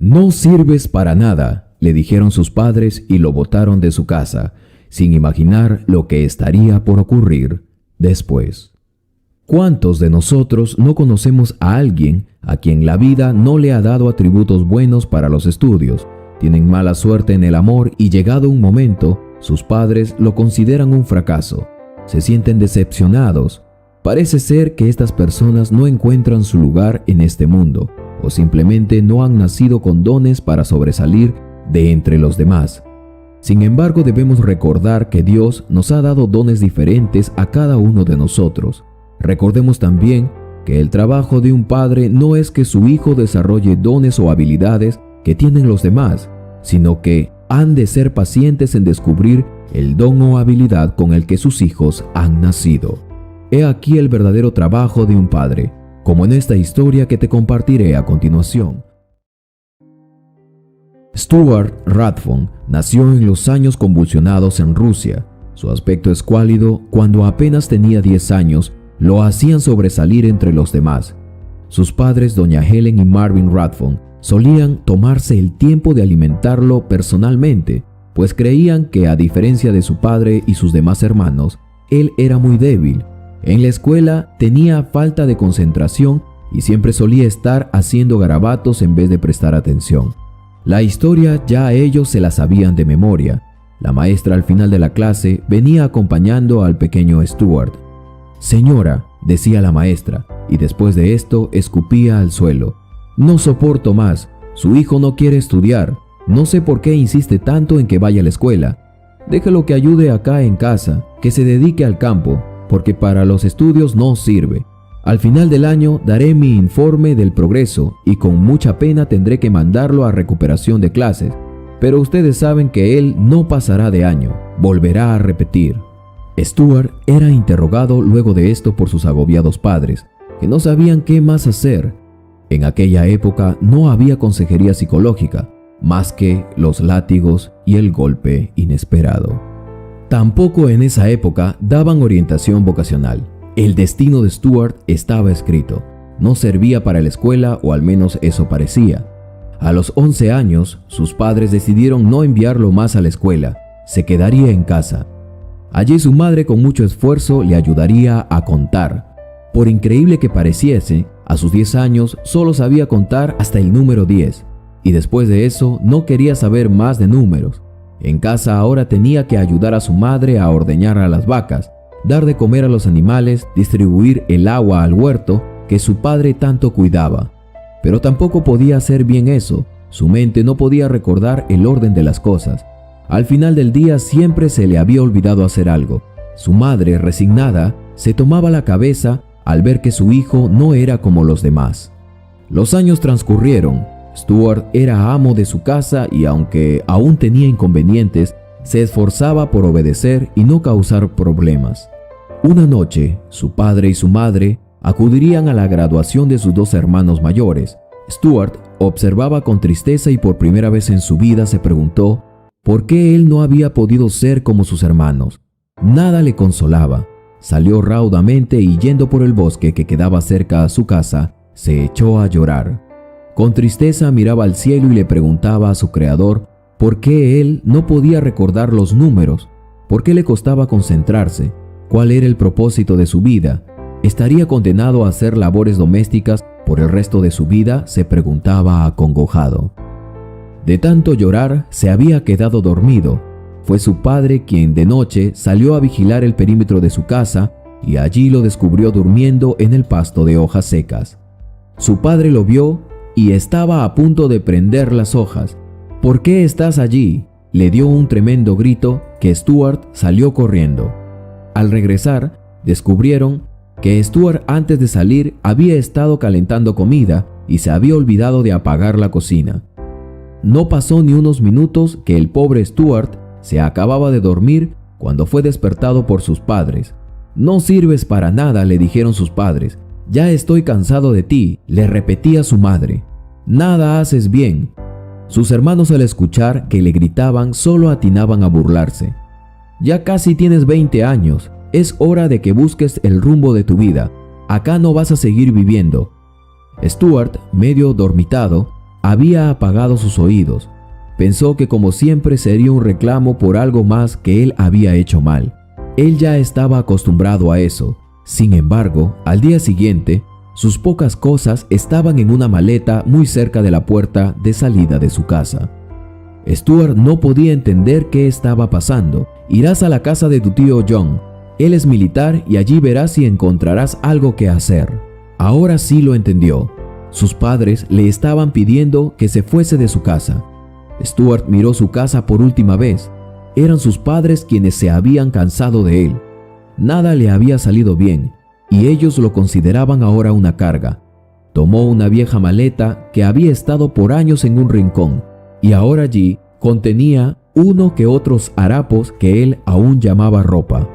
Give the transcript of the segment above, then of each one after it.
No sirves para nada, le dijeron sus padres y lo botaron de su casa, sin imaginar lo que estaría por ocurrir después. ¿Cuántos de nosotros no conocemos a alguien a quien la vida no le ha dado atributos buenos para los estudios? Tienen mala suerte en el amor y llegado un momento, sus padres lo consideran un fracaso. Se sienten decepcionados. Parece ser que estas personas no encuentran su lugar en este mundo o simplemente no han nacido con dones para sobresalir de entre los demás. Sin embargo, debemos recordar que Dios nos ha dado dones diferentes a cada uno de nosotros. Recordemos también que el trabajo de un padre no es que su hijo desarrolle dones o habilidades que tienen los demás, sino que han de ser pacientes en descubrir el don o habilidad con el que sus hijos han nacido. He aquí el verdadero trabajo de un padre, como en esta historia que te compartiré a continuación. Stuart Rathbone nació en los años convulsionados en Rusia. Su aspecto escuálido, cuando apenas tenía 10 años, lo hacían sobresalir entre los demás. Sus padres, doña Helen y Marvin Rathbone, solían tomarse el tiempo de alimentarlo personalmente, pues creían que, a diferencia de su padre y sus demás hermanos, él era muy débil. En la escuela tenía falta de concentración y siempre solía estar haciendo garabatos en vez de prestar atención. La historia ya ellos se la sabían de memoria. La maestra al final de la clase venía acompañando al pequeño Stuart. «Señora», decía la maestra, y después de esto escupía al suelo. «No soporto más. Su hijo no quiere estudiar. No sé por qué insiste tanto en que vaya a la escuela. Déjelo que ayude acá en casa, que se dedique al campo, porque para los estudios no sirve. Al final del año daré mi informe del progreso y con mucha pena tendré que mandarlo a recuperación de clases, pero ustedes saben que él no pasará de año, volverá a repetir». Stuart era interrogado luego de esto por sus agobiados padres, que no sabían qué más hacer. En aquella época no había consejería psicológica, más que los látigos y el golpe inesperado. Tampoco en esa época daban orientación vocacional. El destino de Stuart estaba escrito. No servía para la escuela, o al menos eso parecía. A los 11 años, sus padres decidieron no enviarlo más a la escuela. Se quedaría en casa. Allí su madre con mucho esfuerzo le ayudaría a contar. Por increíble que pareciese, a sus 10 años solo sabía contar hasta el número 10. Y después de eso no quería saber más de números. En casa ahora tenía que ayudar a su madre a ordeñar a las vacas, dar de comer a los animales, distribuir el agua al huerto que su padre tanto cuidaba. Pero tampoco podía hacer bien eso. Su mente no podía recordar el orden de las cosas. Al final del día siempre se le había olvidado hacer algo. Su madre, resignada, se tomaba la cabeza al ver que su hijo no era como los demás. Los años transcurrieron. Stuart era amo de su casa y, aunque aún tenía inconvenientes, se esforzaba por obedecer y no causar problemas. Una noche, su padre y su madre acudirían a la graduación de sus 2 hermanos mayores. Stuart observaba con tristeza y por primera vez en su vida se preguntó por qué él no había podido ser como sus hermanos. Nada le consolaba. Salió raudamente y, yendo por el bosque que quedaba cerca a su casa, se echó a llorar. Con tristeza miraba al cielo y le preguntaba a su creador por qué él no podía recordar los números, por qué le costaba concentrarse, cuál era el propósito de su vida. ¿Estaría condenado a hacer labores domésticas por el resto de su vida?, se preguntaba acongojado. De tanto llorar, se había quedado dormido. Fue su padre quien de noche salió a vigilar el perímetro de su casa y allí lo descubrió durmiendo en el pasto de hojas secas. Su padre lo vio y estaba a punto de prender las hojas. «¿Por qué estás allí?», le dio un tremendo grito que Stuart salió corriendo. Al regresar, descubrieron que Stuart, antes de salir, había estado calentando comida y se había olvidado de apagar la cocina. No pasó ni unos minutos que el pobre Stuart se acababa de dormir cuando fue despertado por sus padres. «No sirves para nada», le dijeron sus padres. «Ya estoy cansado de ti», le repetía su madre. «Nada haces bien». Sus hermanos, al escuchar que le gritaban, solo atinaban a burlarse. «Ya casi tienes 20 años. Es hora de que busques el rumbo de tu vida. Acá no vas a seguir viviendo». Stuart, medio dormitado, había apagado sus oídos. Pensó que como siempre sería un reclamo por algo más que él había hecho mal. Él ya estaba acostumbrado a eso. Sin embargo, al día siguiente, sus pocas cosas estaban en una maleta muy cerca de la puerta de salida de su casa. Stuart no podía entender qué estaba pasando. Irás a la casa de tu tío John. Él es militar y allí verás si encontrarás algo que hacer. Ahora sí lo entendió. Sus padres le estaban pidiendo que se fuese de su casa. Stuart miró su casa por última vez. Eran sus padres quienes se habían cansado de él. Nada le había salido bien, y ellos lo consideraban ahora una carga. Tomó una vieja maleta que había estado por años en un rincón, y ahora allí contenía uno que otros harapos que él aún llamaba ropa.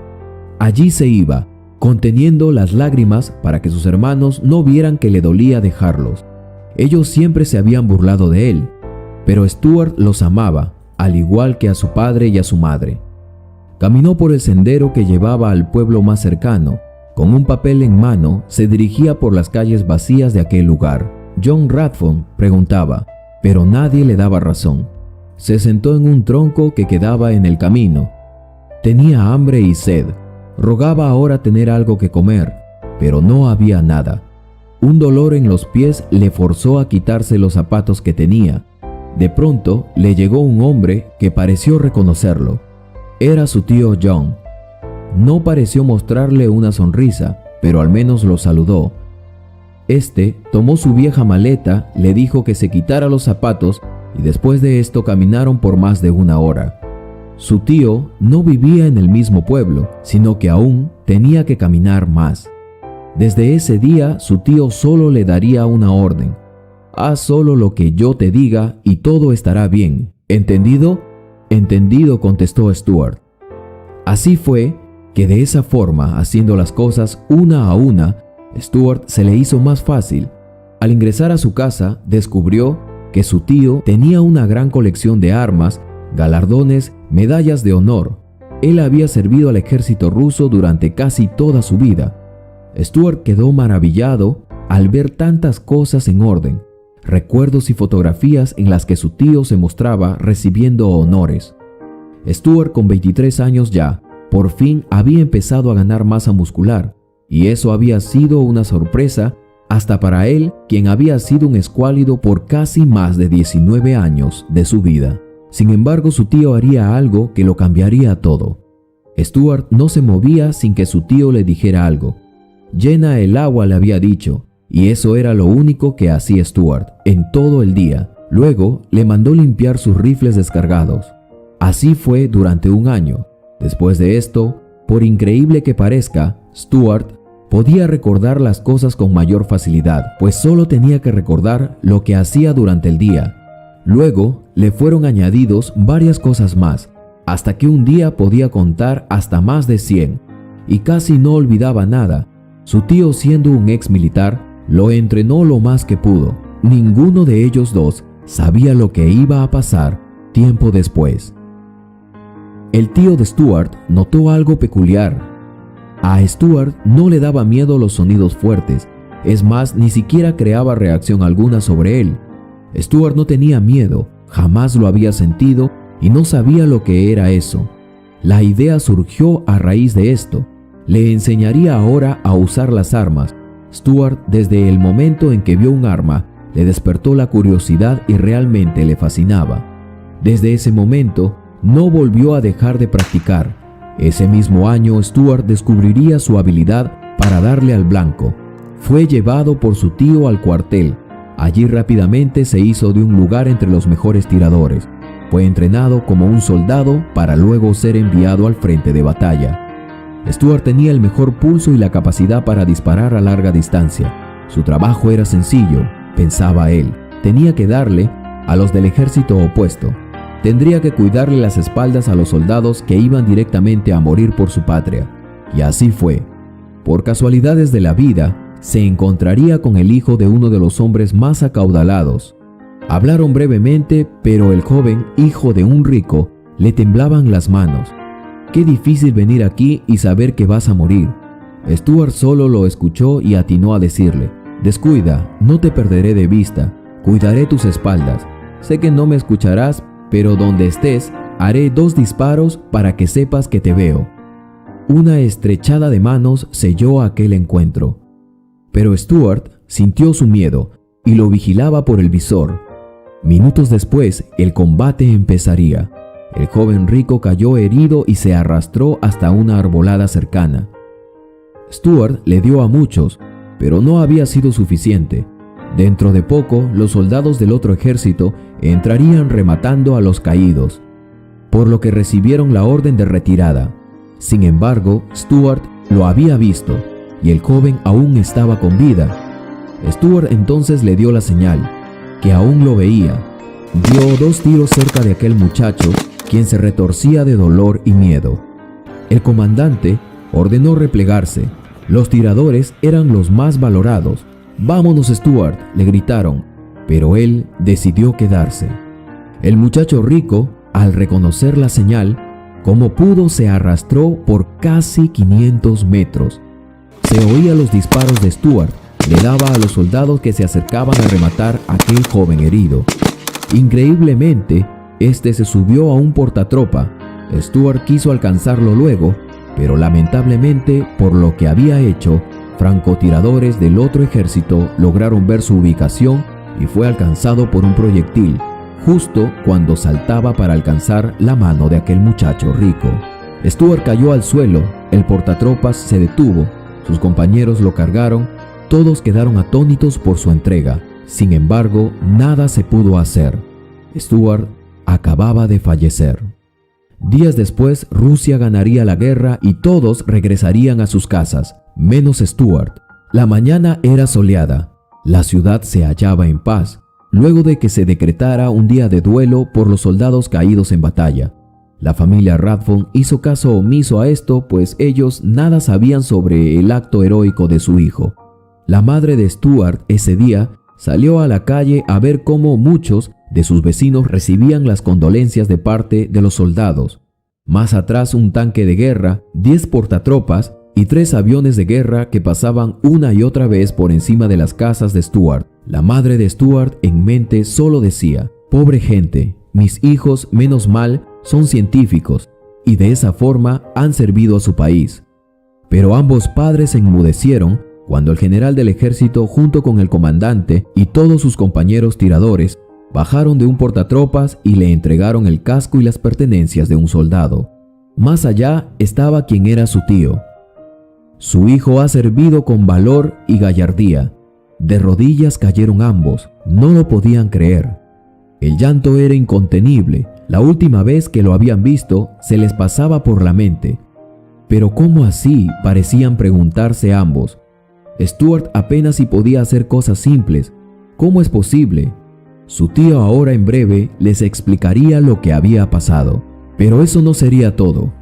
Allí se iba, conteniendo las lágrimas para que sus hermanos no vieran que le dolía dejarlos. Ellos siempre se habían burlado de él, pero Stuart los amaba, al igual que a su padre y a su madre. Caminó por el sendero que llevaba al pueblo más cercano. Con un papel en mano, se dirigía por las calles vacías de aquel lugar. John Rathbone preguntaba, pero nadie le daba razón. Se sentó en un tronco que quedaba en el camino. Tenía hambre y sed. Rogaba ahora tener algo que comer, pero no había nada. Un dolor en los pies le forzó a quitarse los zapatos que tenía. De pronto le llegó un hombre que pareció reconocerlo. Era su tío John. No pareció mostrarle una sonrisa, pero al menos lo saludó. Este tomó su vieja maleta, le dijo que se quitara los zapatos y después de esto caminaron por más de una hora. Su tío no vivía en el mismo pueblo, sino que aún tenía que caminar más. Desde ese día su tío solo le daría una orden: haz solo lo que yo te diga y todo estará bien. ¿Entendido? Entendido, contestó Stuart. Así fue que de esa forma, haciendo las cosas una a una, Stuart se le hizo más fácil. Al ingresar a su casa, descubrió que su tío tenía una gran colección de armas, galardones, medallas de honor. Él había servido al ejército ruso durante casi toda su vida. Stuart quedó maravillado al ver tantas cosas en orden, recuerdos y fotografías en las que su tío se mostraba recibiendo honores. Stuart, con 23 años ya, por fin había empezado a ganar masa muscular, y eso había sido una sorpresa hasta para él, quien había sido un escuálido por casi más de 19 años de su vida. Sin embargo, su tío haría algo que lo cambiaría todo. Stuart no se movía sin que su tío le dijera algo. Llena el agua, le había dicho, y eso era lo único que hacía Stuart en todo el día. Luego le mandó limpiar sus rifles descargados. Así fue durante un año. Después de esto, por increíble que parezca, Stuart podía recordar las cosas con mayor facilidad, pues solo tenía que recordar lo que hacía durante el día. Luego le fueron añadidos varias cosas más, hasta que un día podía contar hasta más de 100, y casi no olvidaba nada. Su tío, siendo un ex militar, lo entrenó lo más que pudo. Ninguno de ellos dos sabía lo que iba a pasar tiempo después. El tío de Stuart notó algo peculiar. A Stuart no le daba miedo los sonidos fuertes, es más, ni siquiera creaba reacción alguna sobre él. Stuart no tenía miedo, jamás lo había sentido y no sabía lo que era eso. La idea surgió a raíz de esto. Le enseñaría ahora a usar las armas. Stuart, desde el momento en que vio un arma, le despertó la curiosidad y realmente le fascinaba. Desde ese momento, no volvió a dejar de practicar. Ese mismo año, Stuart descubriría su habilidad para darle al blanco. Fue llevado por su tío al cuartel. Allí rápidamente se hizo de un lugar entre los mejores tiradores. Fue entrenado como un soldado para luego ser enviado al frente de batalla. Stuart tenía el mejor pulso y la capacidad para disparar a larga distancia. Su trabajo era sencillo, pensaba él. Tenía que darle a los del ejército opuesto. Tendría que cuidarle las espaldas a los soldados que iban directamente a morir por su patria. Y así fue. Por casualidades de la vida, se encontraría con el hijo de uno de los hombres más acaudalados. Hablaron brevemente, pero el joven, hijo de un rico, le temblaban las manos. Qué difícil venir aquí y saber que vas a morir. Stuart solo lo escuchó y atinó a decirle: descuida, no te perderé de vista. Cuidaré tus espaldas. Sé que no me escucharás, pero donde estés, haré 2 disparos para que sepas que te veo. Una estrechada de manos selló aquel encuentro. Pero Stuart sintió su miedo y lo vigilaba por el visor. Minutos después, el combate empezaría. El joven rico cayó herido y se arrastró hasta una arbolada cercana. Stuart le dio a muchos, pero no había sido suficiente. Dentro de poco, los soldados del otro ejército entrarían rematando a los caídos, por lo que recibieron la orden de retirada. Sin embargo, Stuart lo había visto y el joven aún estaba con vida. Stuart entonces le dio la señal, que aún lo veía. Dio 2 tiros cerca de aquel muchacho, quien se retorcía de dolor y miedo. El comandante ordenó replegarse. Los tiradores eran los más valorados. «¡Vámonos, Stuart!», le gritaron, pero él decidió quedarse. El muchacho rico, al reconocer la señal, como pudo se arrastró por casi 500 metros. Se oía los disparos de Stuart. Le daba a los soldados que se acercaban a rematar a aquel joven herido. Increíblemente, este se subió a un portatropa. Stuart quiso alcanzarlo luego, pero lamentablemente, por lo que había hecho, francotiradores del otro ejército lograron ver su ubicación y fue alcanzado por un proyectil, justo cuando saltaba para alcanzar la mano de aquel muchacho rico. Stuart cayó al suelo, el portatropas se detuvo, sus compañeros lo cargaron. Todos quedaron atónitos por su entrega. Sin embargo, nada se pudo hacer. Stuart acababa de fallecer. Días después, Rusia ganaría la guerra y todos regresarían a sus casas, menos Stuart. La mañana era soleada. La ciudad se hallaba en paz, luego de que se decretara un día de duelo por los soldados caídos en batalla. La familia Rathbone hizo caso omiso a esto, pues ellos nada sabían sobre el acto heroico de su hijo. La madre de Stuart ese día salió a la calle a ver cómo muchos de sus vecinos recibían las condolencias de parte de los soldados. Más atrás, un tanque de guerra, 10 portatropas y 3 aviones de guerra que pasaban una y otra vez por encima de las casas de Stuart. La madre de Stuart en mente solo decía: «Pobre gente, mis hijos menos mal son científicos y de esa forma han servido a su país». Pero ambos padres se enmudecieron cuando el general del ejército, junto con el comandante y todos sus compañeros tiradores, bajaron de un portatropas y le entregaron el casco y las pertenencias de un soldado. Más allá estaba quien era su tío. «Su hijo ha servido con valor y gallardía». De rodillas cayeron ambos, no lo podían creer. El llanto era incontenible. La última vez que lo habían visto se les pasaba por la mente. «¿Pero cómo así?», parecían preguntarse ambos. Stuart apenas si podía hacer cosas simples. ¿Cómo es posible? Su tío ahora en breve les explicaría lo que había pasado. Pero eso no sería todo.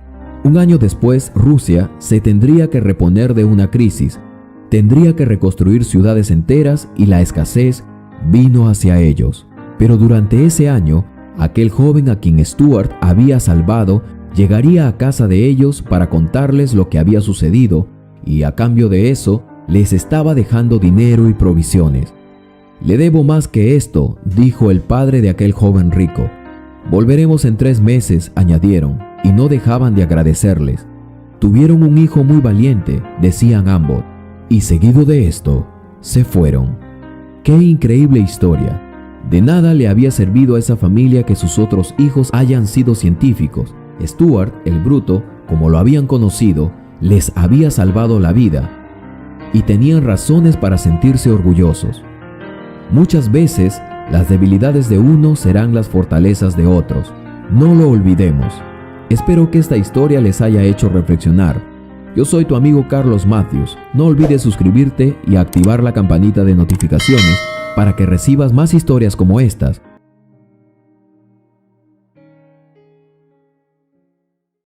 Un año después, Rusia se tendría que reponer de una crisis. Tendría que reconstruir ciudades enteras y la escasez vino hacia ellos. Pero durante ese año, aquel joven a quien Stuart había salvado llegaría a casa de ellos para contarles lo que había sucedido y a cambio de eso, les estaba dejando dinero y provisiones. «Le debo más que esto», dijo el padre de aquel joven rico. «Volveremos en 3 meses», añadieron, y no dejaban de agradecerles. «Tuvieron un hijo muy valiente», decían ambos, y seguido de esto, se fueron. ¡Qué increíble historia! De nada le había servido a esa familia que sus otros hijos hayan sido científicos. Stuart, el bruto, como lo habían conocido, les había salvado la vida, y tenían razones para sentirse orgullosos. Muchas veces, las debilidades de unos serán las fortalezas de otros. No lo olvidemos. Espero que esta historia les haya hecho reflexionar. Yo soy tu amigo Carlos Matthews. No olvides suscribirte y activar la campanita de notificaciones para que recibas más historias como estas.